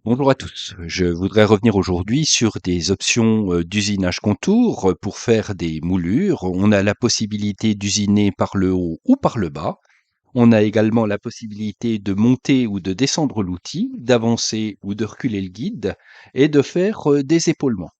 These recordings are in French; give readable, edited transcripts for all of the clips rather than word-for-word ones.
Bonjour à tous. Je voudrais revenir aujourd'hui sur des options d'usinage contour pour faire des moulures. On a la possibilité d'usiner par le haut ou par le bas. On a également la possibilité de monter ou de descendre l'outil, d'avancer ou de reculer le guide et de faire des épaulements.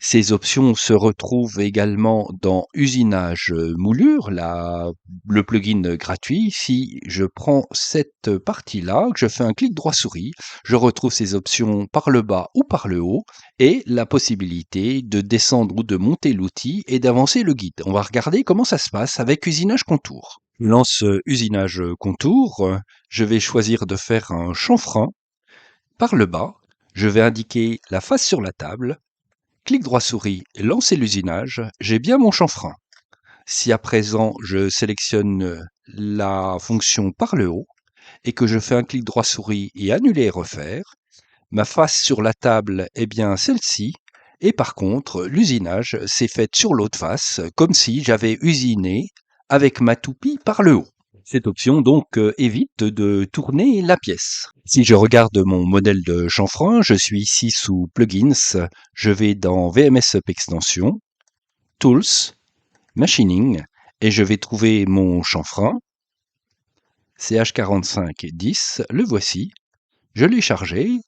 Ces options se retrouvent également dans Usinage Moulure, le plugin gratuit. Si je prends cette partie-là, que je fais un clic droit souris, je retrouve ces options par le bas ou par le haut et la possibilité de descendre ou de monter l'outil et d'avancer le guide. On va regarder comment ça se passe avec Usinage Contour. Je lance Usinage Contour. Je vais choisir de faire un chanfrein par le bas. Je vais indiquer la face sur la table. Clic droit souris, lancer l'usinage, j'ai bien mon chanfrein. Si à présent je sélectionne la fonction par le haut et que je fais un clic droit souris et annuler et refaire, ma face sur la table est bien celle-ci et par contre l'usinage s'est fait sur l'autre face comme si j'avais usiné avec ma toupie par le haut. Cette option donc évite de tourner la pièce. Si je regarde mon modèle de chanfrein, je suis ici sous Plugins, je vais dans VMS Up Extension, Tools, Machining, et je vais trouver mon chanfrein, CH4510, le voici, je l'ai chargé,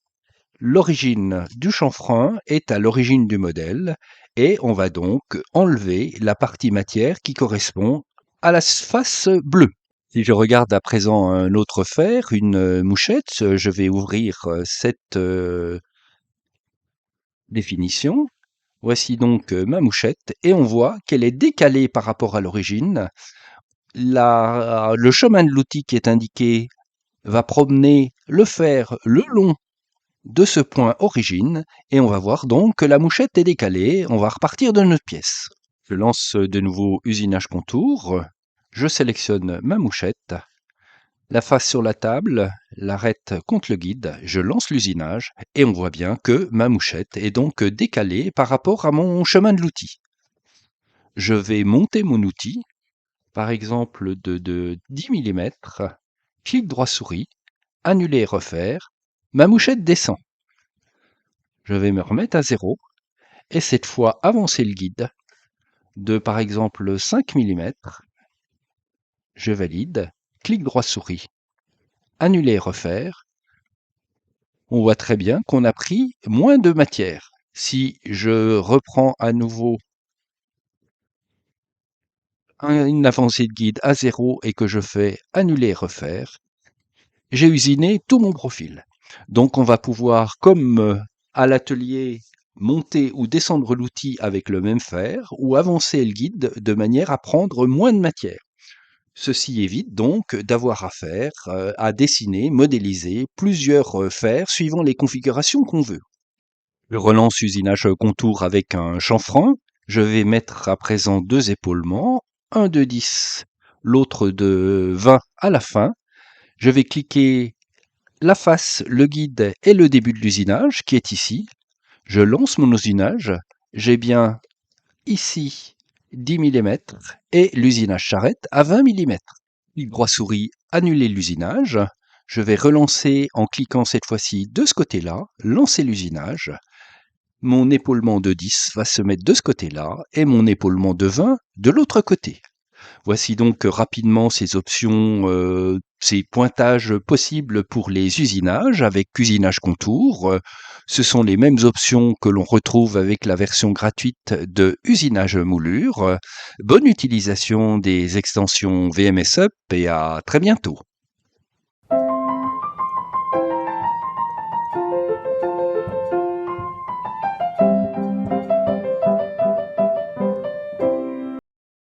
l'origine du chanfrein est à l'origine du modèle, et on va donc enlever la partie matière qui correspond à la face bleue. Si je regarde à présent un autre fer, une mouchette, je vais ouvrir cette définition. Voici donc ma mouchette et on voit qu'elle est décalée par rapport à l'origine. Le chemin de l'outil qui est indiqué va promener le fer le long de ce point origine et on va voir donc que la mouchette est décalée. On va repartir de notre pièce. Je lance de nouveau usinage contour. Je sélectionne ma mouchette, la face sur la table, l'arrête contre le guide, je lance l'usinage et on voit bien que ma mouchette est donc décalée par rapport à mon chemin de l'outil. Je vais monter mon outil, par exemple de 10 mm, clic droit souris, annuler et refaire, ma mouchette descend. Je vais me remettre à 0 et cette fois avancer le guide de par exemple 5 mm. Je valide, clic droit souris, annuler et refaire. On voit très bien qu'on a pris moins de matière. Si je reprends à nouveau une avancée de guide à 0 et que je fais annuler et refaire, j'ai usiné tout mon profil. Donc on va pouvoir, comme à l'atelier, monter ou descendre l'outil avec le même fer ou avancer le guide de manière à prendre moins de matière. Ceci évite donc d'avoir affaire à dessiner, modéliser plusieurs fers suivant les configurations qu'on veut. Je relance usinage contour avec un chanfrein. Je vais mettre à présent deux épaulements, un de 10, l'autre de 20 à la fin. Je vais cliquer la face, le guide et le début de l'usinage qui est ici. Je lance mon usinage. J'ai bien ici 10 mm et l'usinage s'arrête à 20 mm. Clic droit souris, annuler l'usinage. Je vais relancer en cliquant cette fois-ci de ce côté-là, lancer l'usinage. Mon épaulement de 10 va se mettre de ce côté-là et mon épaulement de 20 de l'autre côté. Voici donc rapidement ces options, ces pointages possibles pour les usinages avec usinage contour. Ce sont les mêmes options que l'on retrouve avec la version gratuite de Usinage Moulure. Bonne utilisation des extensions VMS Up et à très bientôt.